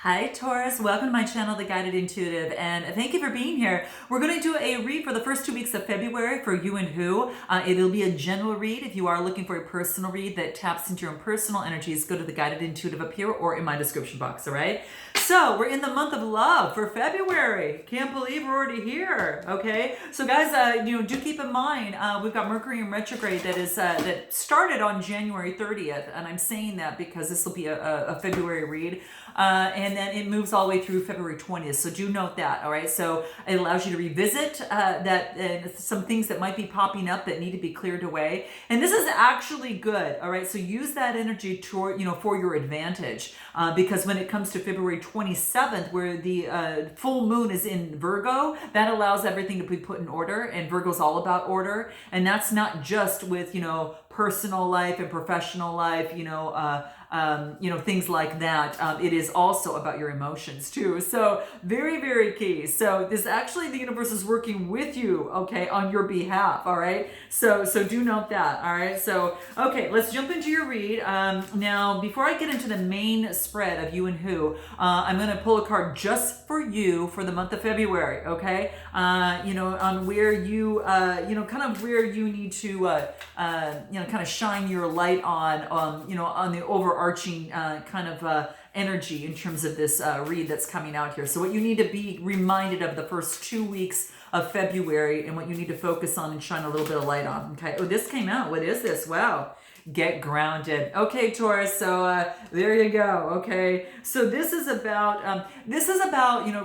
Hi Taurus, welcome to my channel, The Guided Intuitive, and thank you for being here. We're going to do a read for the first 2 weeks of February for you and who. It'll be a general read. If you are looking for a personal read that taps into your own personal energies, go to The Guided Intuitive up here or in my description box, all right? So we're in the month of love for February. Can't believe we're already here, okay? So guys, do keep in mind, we've got Mercury in retrograde that started on January 30th, and I'm saying that because this will be a February read. And then it moves all the way through February 20th. So do note that, all right? So it allows you to revisit some things that might be popping up that need to be cleared away. And this is actually good, all right? So use that energy for your advantage. Because when it comes to February 27th, where the full moon is in Virgo, that allows everything to be put in order. And Virgo's all about order. And that's not just with, personal life and professional life, things like that. It is also about your emotions too. So very, very key. So this actually, the universe is working with you, okay, on your behalf. All right. So do note that. All right. So, okay, let's jump into your read. Now, before I get into the main spread of you and who, I'm going to pull a card just for you for the month of February. Okay. On where you, kind of where you need to, kind of shine your light on the overarching energy in terms of this read that's coming out here. So what you need to be reminded of the first 2 weeks of February and what you need to focus on and shine a little bit of light on. Okay. Oh, this came out. What is this? Wow. Get grounded. Okay, Taurus. So there you go. Okay. So this is about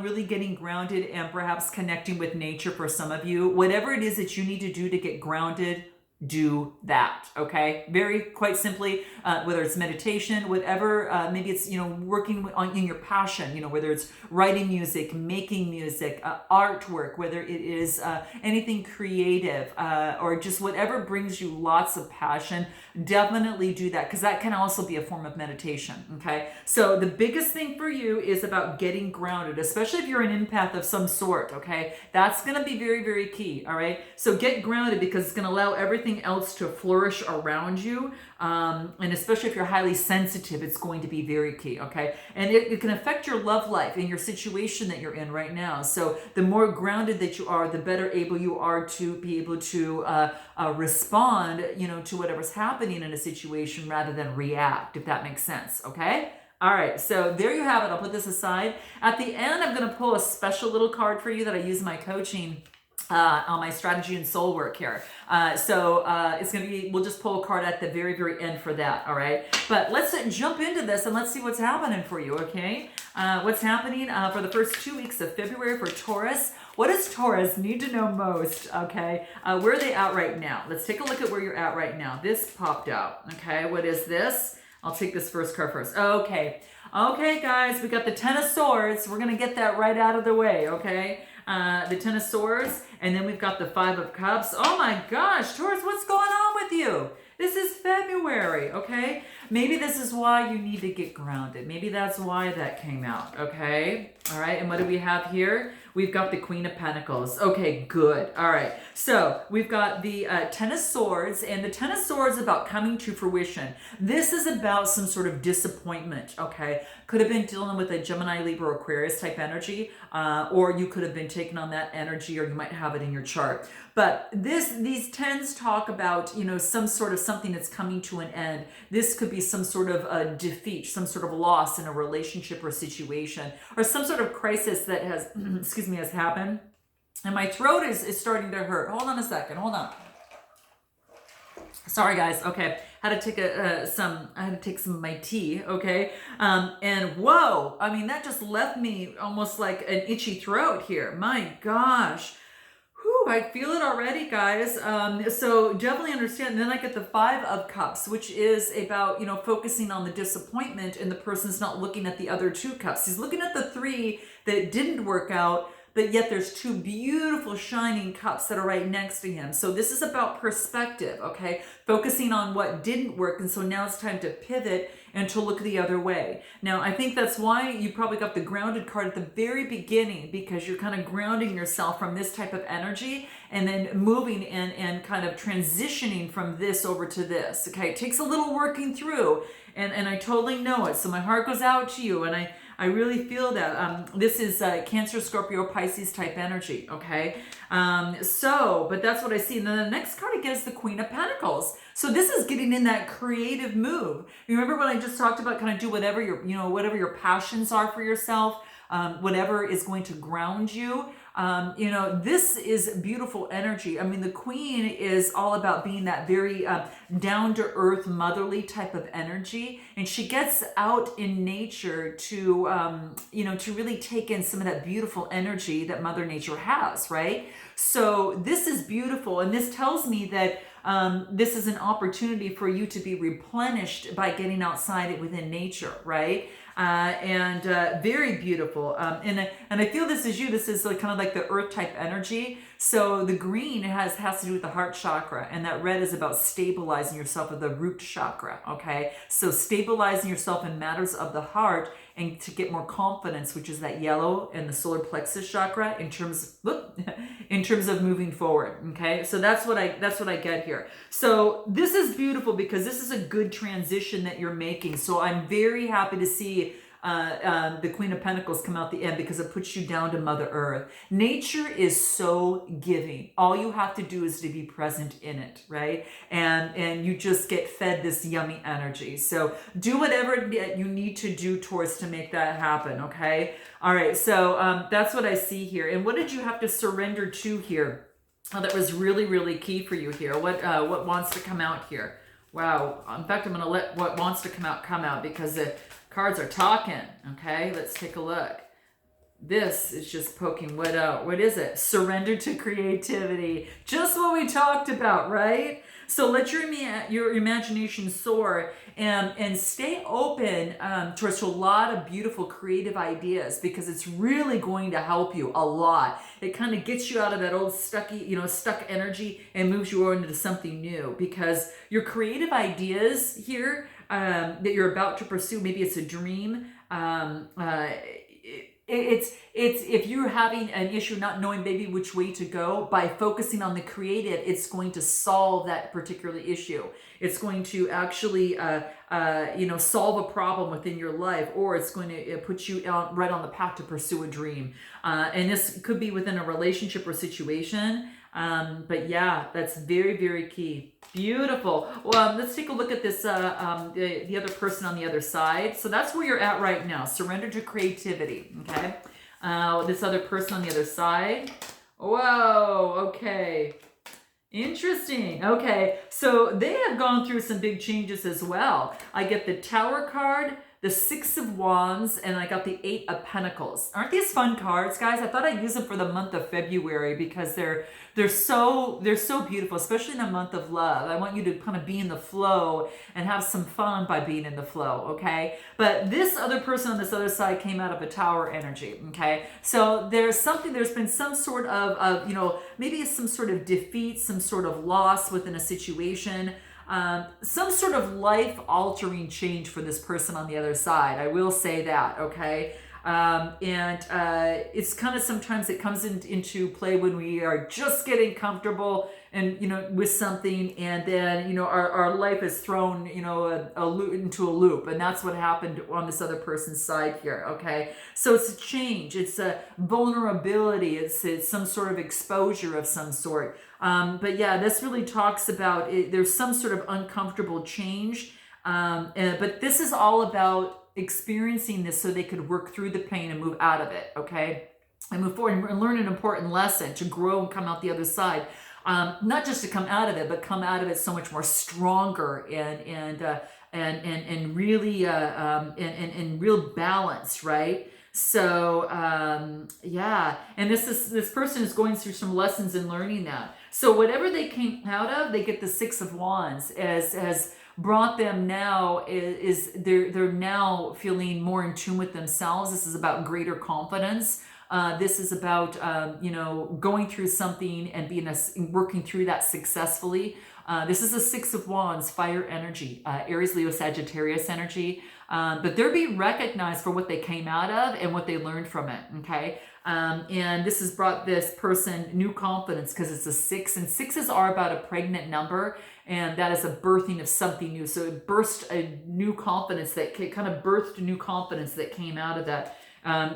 really getting grounded and perhaps connecting with nature for some of you. Whatever it is that you need to do to get grounded, do that. Okay, very quite simply, whether it's meditation, whatever, maybe it's working in your passion, whether it's writing music, making music, artwork, whether it is anything creative, or just whatever brings you lots of passion. Definitely do that, because that can also be a form of meditation. Okay, so the biggest thing for you is about getting grounded, especially if you're an empath of some sort. Okay, that's going to be very, very key. All right, so get grounded, because it's going to allow everything else to flourish around you, and especially if you're highly sensitive, it's going to be very key. Okay, and it can affect your love life and your situation that you're in right now. So the more grounded that you are, the better able you are to be able to respond to whatever's happening in a situation rather than react, if that makes sense. Okay. All right, so there you have it. I'll put this aside. At the end, I'm going to pull a special little card for you that I use in my coaching on my strategy and soul work here. It's going to be, we'll just pull a card at the very, very end for that. All right. But let's jump into this and let's see what's happening for you. Okay. What's happening for the first 2 weeks of February for Taurus. What does Taurus need to know most? Okay. Where are they at right now? Let's take a look at where you're at right now. This popped out. Okay. What is this? I'll take this first card first. Okay. Okay, guys, we got the Ten of Swords. We're going to get that right out of the way. Okay. The Ten of Swords, and then we've got the Five of Cups. Oh my gosh, Taurus, what's going on with you? This is February, okay? Maybe this is why you need to get grounded. Maybe that's why that came out, okay? All right, and what do we have here? We've got the Queen of Pentacles. Okay, good. All right, so we've got the Ten of Swords, and the Ten of Swords is about coming to fruition. This is about some sort of disappointment, okay? Could have been dealing with a Gemini, Libra, Aquarius type energy, or you could have been taking on that energy, or you might have it in your chart. But these tens talk about, some sort of something that's coming to an end. This could be some sort of a defeat, some sort of loss in a relationship or situation, or some sort of crisis that has, has happened. And my throat is starting to hurt. Hold on a second. Hold on. Sorry, guys. Okay, had to take some of my tea. Okay, and whoa, I mean that just left me almost like an itchy throat here. My gosh. Whew, I feel it already, guys. So definitely understand. And then I get the Five of Cups, which is about, focusing on the disappointment, and the person's not looking at the other two cups. He's looking at the three that didn't work out, but yet there's two beautiful shining cups that are right next to him. So this is about perspective, okay? Focusing on what didn't work, and so now it's time to pivot and to look the other way. Now, I think that's why you probably got the grounded card at the very beginning, because you're kind of grounding yourself from this type of energy and then moving and kind of transitioning from this over to this, okay? It takes a little working through, and I totally know it. So my heart goes out to you, and I really feel that. This is Cancer, Scorpio, Pisces type energy, okay? But that's what I see. And then the next card I get is the Queen of Pentacles. So this is getting in that creative move. You remember when I just talked about kind of do whatever whatever your passions are for yourself, whatever is going to ground you. This is beautiful energy. I mean, the Queen is all about being that very down-to-earth, motherly type of energy, and she gets out in nature to, to really take in some of that beautiful energy that Mother Nature has, right? So this is beautiful, and this tells me that this is an opportunity for you to be replenished by getting outside within nature, right? Very beautiful. And I feel this is you. This is like kind of like the earth type energy. So the green has to do with the heart chakra, and that red is about stabilizing yourself with the root chakra. Okay, so stabilizing yourself in matters of the heart, and to get more confidence, which is that yellow and the solar plexus chakra, in terms of moving forward. Okay, so that's what I get here. So this is beautiful because this is a good transition that you're making. So I'm very happy to see the Queen of Pentacles come out the end, because it puts you down to Mother Earth. Nature is so giving. All you have to do is to be present in it, right? And you just get fed this yummy energy. So do whatever you need to do towards to make that happen, okay? All right, so that's what I see here. And what did you have to surrender to here? Oh, that was really, really key for you here. What wants to come out here? Wow. In fact, I'm going to let what wants to come out because the cards are talking. Okay, let's take a look. This is just poking what out. What is it? Surrender to creativity. Just what we talked about, right? So let your imagination soar and stay open towards a lot of beautiful creative ideas, because it's really going to help you a lot. It kind of gets you out of that old stuck energy and moves you on into something new, because your creative ideas here that you're about to pursue, maybe it's a dream, it's if you're having an issue not knowing maybe which way to go, by focusing on the creative, it's going to solve that particular issue. It's going to actually solve a problem within your life, or it's going to put you right on the path to pursue a dream. And this could be within a relationship or situation. But yeah, that's very, very key. Beautiful. Well, let's take a look at this, the other person on the other side. So that's where you're at right now. Surrender to creativity. Okay. This other person on the other side. Whoa. Okay. Interesting. Okay. So they have gone through some big changes as well. I get the Tower card, the Six of Wands, and I got the Eight of Pentacles. Aren't these fun cards, guys? I thought I'd use them for the month of February, because they're so beautiful, especially in the month of love. I want you to kind of be in the flow and have some fun by being in the flow, okay? But this other person on this other side came out of a Tower energy, okay? So there's been some sort of maybe some sort of defeat, some sort of loss within a situation. Some sort of life-altering change for this person on the other side. I will say that, okay? It's kind of, sometimes it comes into play when we are just getting comfortable and with something, and then our life is thrown into a loop, and that's what happened on this other person's side here. Okay, so it's a change, it's a vulnerability, it's some sort of exposure of some sort. But yeah, this really talks about there's some sort of uncomfortable change, but this is all about experiencing this so they could work through the pain and move out of it, okay? And move forward and learn an important lesson to grow and come out the other side. Not just to come out of it, but come out of it so much more stronger and really and real balance, right? So yeah, and this person is going through some lessons in learning that. So whatever they came out of, they get the Six of Wands as brought them now is they're now feeling more in tune with themselves. This is about greater confidence. This is about going through something and working through that successfully. This is a Six of Wands, fire energy, Aries, Leo, Sagittarius energy. But they're being recognized for what they came out of and what they learned from it, okay? And this has brought this person new confidence because it's a 6, and 6s are about a pregnant number, and that is a birthing of something new. So it burst a new confidence that kind of birthed new confidence that came out of that.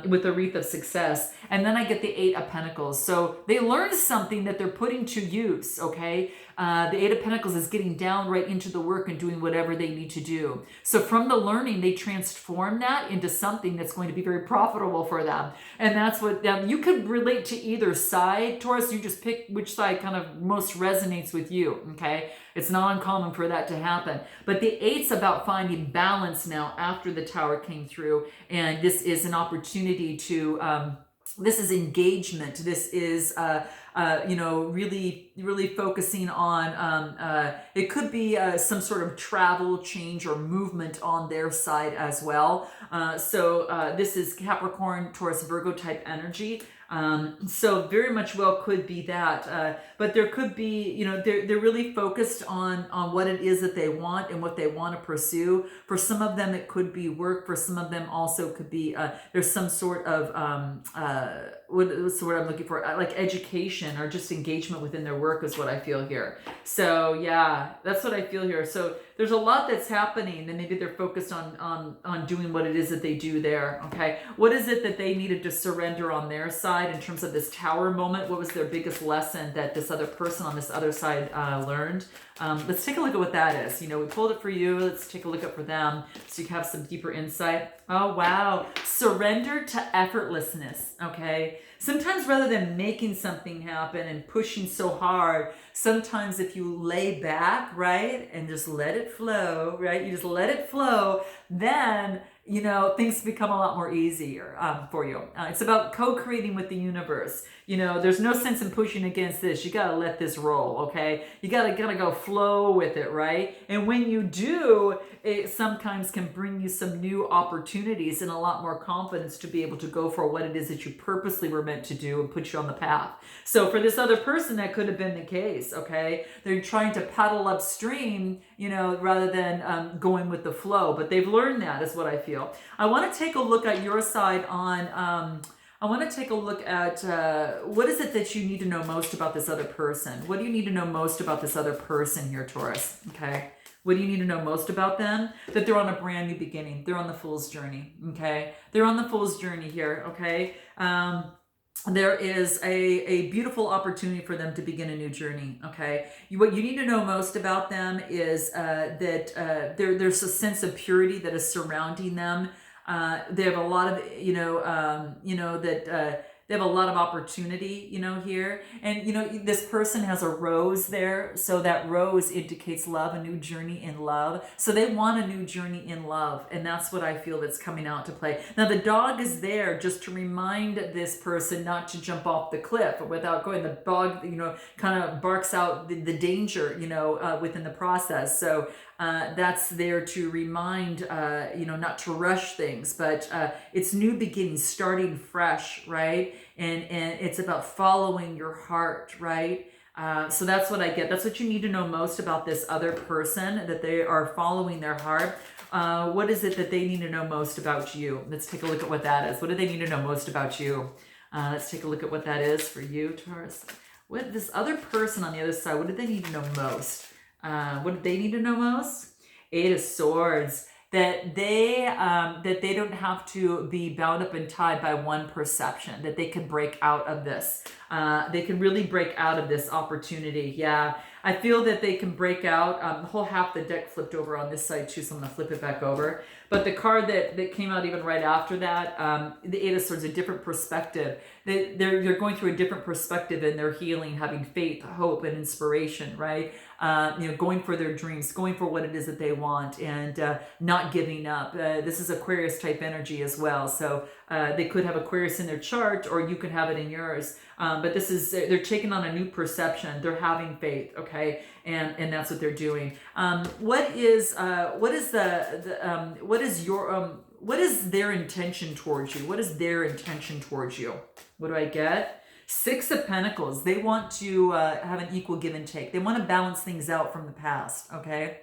With the wreath of success. And then I get the 8 of Pentacles. So they learned something that they're putting to use, okay? The 8 of Pentacles is getting down right into the work and doing whatever they need to do. So from the learning, they transform that into something that's going to be very profitable for them. And that's what, you could relate to either side, Taurus. You just pick which side kind of most resonates with you, okay? It's not uncommon for that to happen. But the 8's about finding balance now after the Tower came through. And this is an opportunity to, this is engagement. This is, really focusing on, it could be some sort of travel, change, or movement on their side as well. So this is Capricorn, Taurus, Virgo type energy. So very much well could be that, but there could be, they're really focused on what it is that they want and what they want to pursue. For some of them, it could be work. For some of them also could be, there's some sort of, what's the word I'm looking for? Like education or just engagement within their work is what I feel here. So yeah, that's what I feel here. So there's a lot that's happening, and maybe they're focused on doing what it is that they do there. Okay, what is it that they needed to surrender on their side in terms of this Tower moment? What was their biggest lesson that this other person on this other side learned? Let's take a look at what that is. We pulled it for you. Let's take a look at for them so you can have some deeper insight. Oh, wow. Surrender to effortlessness, okay? Sometimes rather than making something happen and pushing so hard, sometimes if you lay back, right, and just let it flow, right? You just let it flow, then things become a lot more easier for you. It's about co-creating with the universe. There's no sense in pushing against this. You got to let this roll, okay? You got to go flow with it, right? And when you do, it sometimes can bring you some new opportunities and a lot more confidence to be able to go for what it is that you purposely were meant to do and put you on the path. So for this other person, that could have been the case, okay? They're trying to paddle upstream, rather than going with the flow. But they've learned that, is what I feel. I want to take a look at your side on... I want to take a look at what is it that you need to know most about this other person? What do you need to know most about this other person here, Taurus? Okay. What do you need to know most about them? That they're on a brand new beginning. They're on the Fool's journey. Okay. They're on the Fool's journey here. Okay. There is a beautiful opportunity for them to begin a new journey. Okay. What you need to know most about them is that there's a sense of purity that is surrounding them. They have a lot of, they have a lot of opportunity, here. And, this person has a rose there. So that rose indicates love, a new journey in love. So they want a new journey in love. And that's what I feel that's coming out to play. Now, the dog is there just to remind this person not to jump off the cliff without going. The dog, kind of barks out the danger, within the process. So that's there to remind, not to rush things, but it's new beginnings, starting fresh, right? And it's about following your heart, right? So that's what I get. That's what you need to know most about this other person, that they are following their heart. What is it that they need to know most about you? Let's take a look at what that is. What do they need to know most about you? Let's take a look at what that is for you, Taurus. What this other person on the other side, what do they need to know most? What do they need to know most? 8 of Swords. That they don't have to be bound up and tied by one perception, that they can break out of this. They can really break out of this opportunity. Yeah, I feel that they can break out. The whole half the deck flipped over on this side too, so I'm going to flip it back over. But the card that came out even right after that, the 8 of Swords, a different perspective. They're going through a different perspective in their healing, having faith, hope, and inspiration, right? Going for their dreams, going for what it is that they want, and not giving up. This is Aquarius type energy as well. So they could have Aquarius in their chart, or you could have it in yours. But this is, they're taking on a new perception. They're having faith, okay? And that's what they're doing. What is their intention towards you? What is their intention towards you? What do I get? Six of Pentacles, they want to have an equal give and take. They want to balance things out from the past, okay?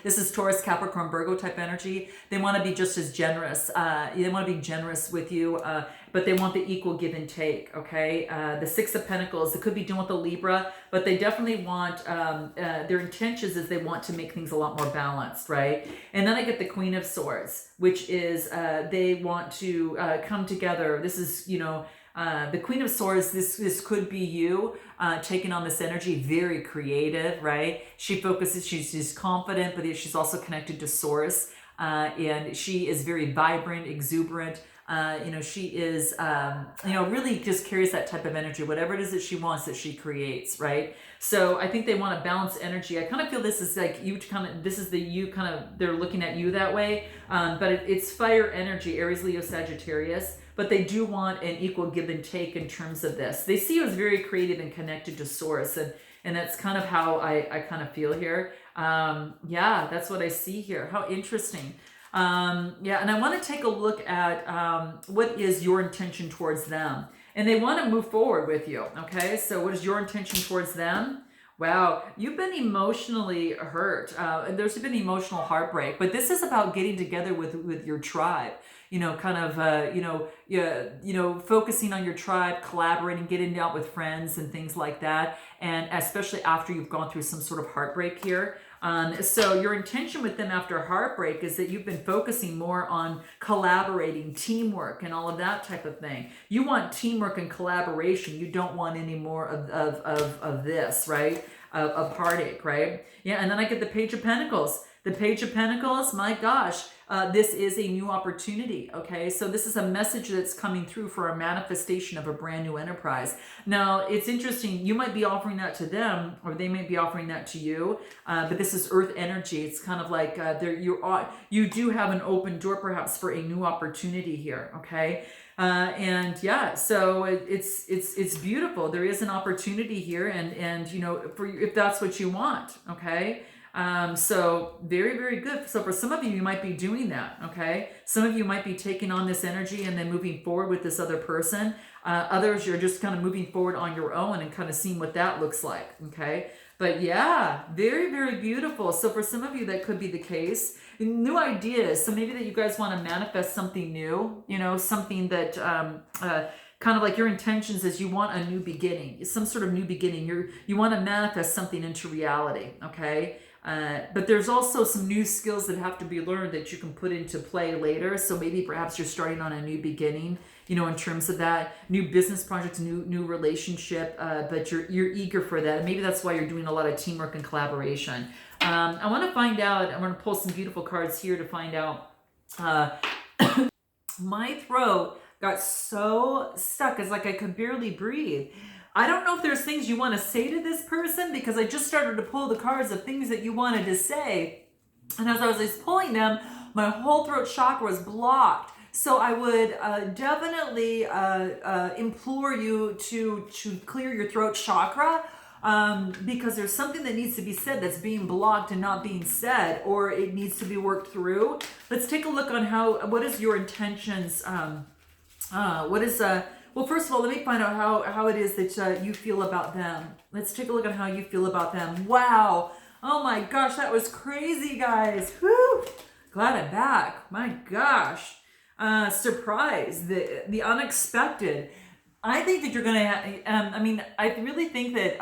This is Taurus, Capricorn, Virgo type energy. They want to be just as generous. They want to be generous with you, but they want the equal give and take, okay? The Six of Pentacles, it could be doing with the Libra, but they definitely want, their intentions is they want to make things a lot more balanced, right? And then I get the Queen of Swords, which is they want to come together. This is, you know, the Queen of Swords, this could be you taking on this energy, very creative, right? She focuses, she's confident, but she's also connected to Source, and she is very vibrant, exuberant. You know, she is, you know, really just carries that type of energy, whatever it is that she wants, that she creates, right? So I think they want to balance energy. I kind of feel this is like you kind of, this is the you kind of, they're looking at you that way, but it's fire energy, Aries, Leo, Sagittarius. But they do want an equal give and take in terms of this. They see you as very creative and connected to Source, and that's kind of how I kind of feel here. Yeah, that's what I see here. How interesting. Yeah, and I want to take a look at what is your intention towards them. And they want to move forward with you, okay? So what is your intention towards them? Wow, you've been emotionally hurt. There's been emotional heartbreak, but this is about getting together with your tribe. You know, kind of, you know, focusing on your tribe, collaborating, getting out with friends and things like that. And especially after you've gone through some sort of heartbreak here. So your intention with them after heartbreak is that you've been focusing more on collaborating, teamwork, and all of that type of thing. You want teamwork and collaboration. You don't want any more of this, right? Of heartache, right? Yeah, and then I get the Page of Pentacles. The Page of Pentacles, my gosh, this is a new opportunity, okay? So this is a message that's coming through for a manifestation of a brand new enterprise. Now, it's interesting. You might be offering that to them, or they may be offering that to you, but this is earth energy. It's kind of like you do have an open door perhaps for a new opportunity here, okay? And yeah, so it's beautiful. There is an opportunity here, and you know, if that's what you want, okay? So very, very good. So for some of you, you might be doing that, okay? Some of you might be taking on this energy and then moving forward with this other person. Others, you're just kind of moving forward on your own and kind of seeing what that looks like, okay? But yeah, very, very beautiful. So for some of you, that could be the case. New ideas. So maybe that you guys want to manifest something new, you know, something that, kind of like your intentions is you want a new beginning, some sort of new beginning. You want to manifest something into reality, okay? But there's also some new skills that have to be learned that you can put into play later. So maybe perhaps you're starting on a new beginning, you know, in terms of that new business project, new relationship, but you're eager for that. And maybe that's why you're doing a lot of teamwork and collaboration. I want to find out, I'm going to pull some beautiful cards here to find out. My throat got so stuck. It's like I could barely breathe. I don't know if there's things you want to say to this person, because I just started to pull the cards of things that you wanted to say. And as I was pulling them, my whole throat chakra was blocked. So I would definitely implore you to clear your throat chakra, because there's something that needs to be said that's being blocked and not being said, or it needs to be worked through. Let's take a look on what is your intentions. Well, first of all, let me find out how it is that you feel about them. Let's take a look at how you feel about them. Wow. Oh my gosh, that was crazy, guys. Whew. Glad I'm back. My gosh. Surprise. The unexpected. I think that you're going to I mean, I really think that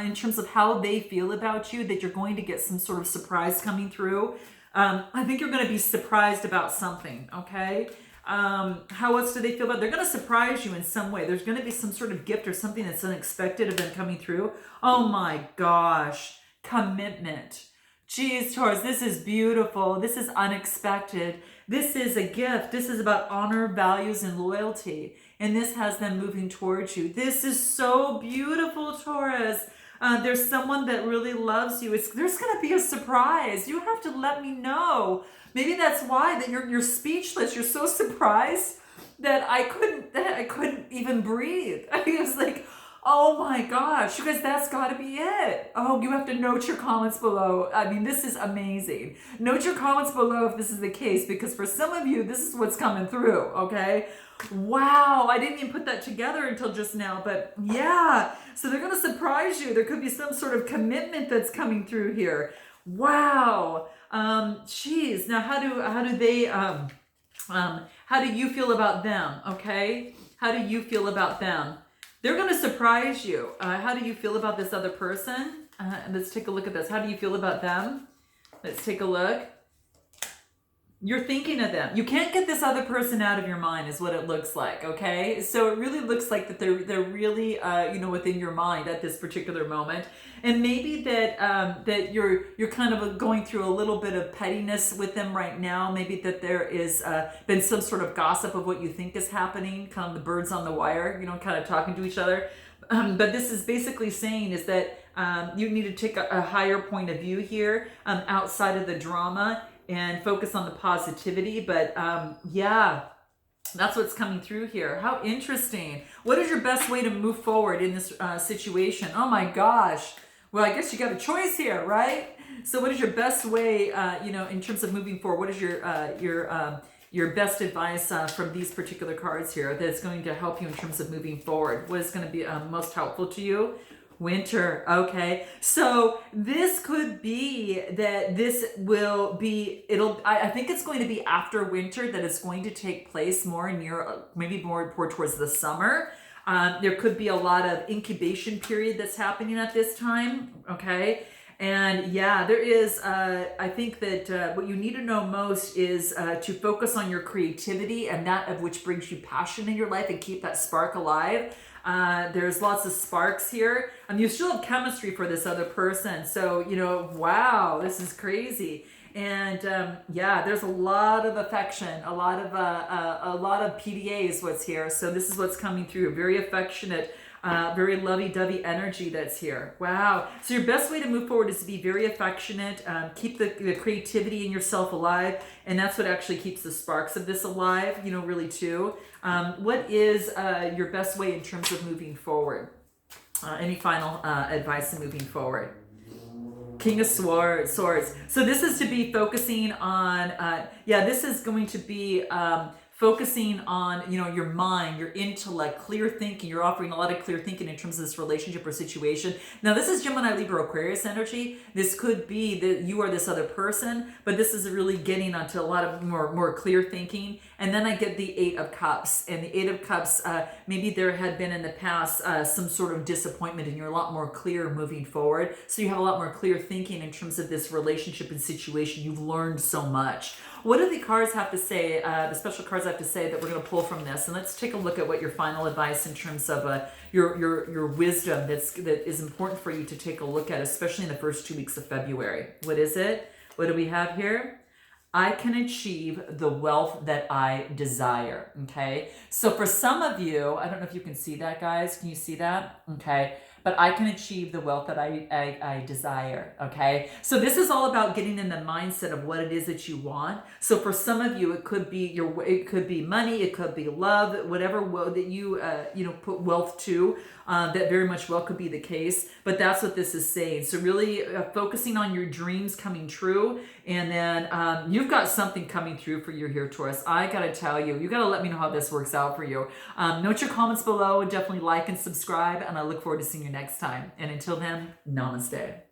in terms of how they feel about you, that you're going to get some sort of surprise coming through. I think you're going to be surprised about something, okay? How else do they feel about it? They're going to surprise you in some way. There's going to be some sort of gift or something that's unexpected of them coming through. Oh my gosh. Commitment. Geez, Taurus, this is beautiful. This is unexpected. This is a gift. This is about honor, values, and loyalty. And this has them moving towards you. This is so beautiful, Taurus. There's someone that really loves you. There's going to be a surprise. You have to let me know. Maybe that's why that you're speechless. You're so surprised that I couldn't even breathe. I was like, Oh my gosh, you guys, that's got to be it. Oh, you have to note your comments below. I mean, this is amazing. Note your comments below if this is the case, because for some of you, this is what's coming through, okay? Wow, I didn't even put that together until just now, but yeah. So they're going to surprise you. There could be some sort of commitment that's coming through here. Wow. Geez. Now, how do they, how do you feel about them, okay? How do you feel about them? They're going to surprise you. How do you feel about this other person? Let's take a look at this. How do you feel about them? Let's take a look. You're thinking of them. You can't get this other person out of your mind is what it looks like, okay? So it really looks like that they're really, within your mind at this particular moment. And maybe that that you're kind of going through a little bit of pettiness with them right now. Maybe that there is been some sort of gossip of what you think is happening, kind of the birds on the wire, kind of talking to each other. But this is basically saying is that you need to take a higher point of view here outside of the drama and focus on the positivity. But yeah, that's what's coming through here. How interesting. What is your best way to move forward in this situation? Oh my gosh. Well, I guess you got a choice here, right? So what is your best way, in terms of moving forward? What is your best advice from these particular cards here that's going to help you in terms of moving forward? What is going to be most helpful to you? Winter. Okay. So this could be that this will be, I think it's going to be after winter that it's going to take place more maybe more towards the summer. There could be a lot of incubation period that's happening at this time. Okay. And yeah, there is, I think that what you need to know most is to focus on your creativity and that of which brings you passion in your life and keep that spark alive. There's lots of sparks here. You still have chemistry for this other person. So, wow, this is crazy. And yeah, there's a lot of affection, a lot of PDAs what's here. So this is what's coming through. Very affectionate, very lovey-dovey energy that's here. Wow. So your best way to move forward is to be very affectionate, keep the creativity in yourself alive, and that's what actually keeps the sparks of this alive, really too. What is your best way in terms of moving forward? Any final advice in moving forward? King of Swords. So this is to be focusing on, this is going to be focusing on, your mind, your intellect, clear thinking. You're offering a lot of clear thinking in terms of this relationship or situation. Now, this is Gemini, Libra, Aquarius energy. This could be that you are this other person, but this is really getting onto a lot of more clear thinking. And then I get the Eight of Cups. And the Eight of Cups, maybe there had been in the past some sort of disappointment and you're a lot more clear moving forward. So you have a lot more clear thinking in terms of this relationship and situation. You've learned so much. What do the cards have to say, the special cards have to say that we're going to pull from this? And let's take a look at what your final advice in terms of your wisdom that is important for you to take a look at, especially in the first 2 weeks of February. What is it? What do we have here? I can achieve the wealth that I desire. Okay. So for some of you, I don't know if you can see that, guys. Can you see that? Okay. But I can achieve the wealth that I desire, okay? So this is all about getting in the mindset of what it is that you want. So for some of you, it could be it could be money, it could be love, whatever that you put wealth to. That very much well could be the case, but that's what this is saying. So really focusing on your dreams coming true, and then you've got something coming through for you here, Taurus. I gotta tell you, you gotta let me know how this works out for you. Note your comments below, and definitely like and subscribe, and I look forward to seeing you next time. And until then, namaste.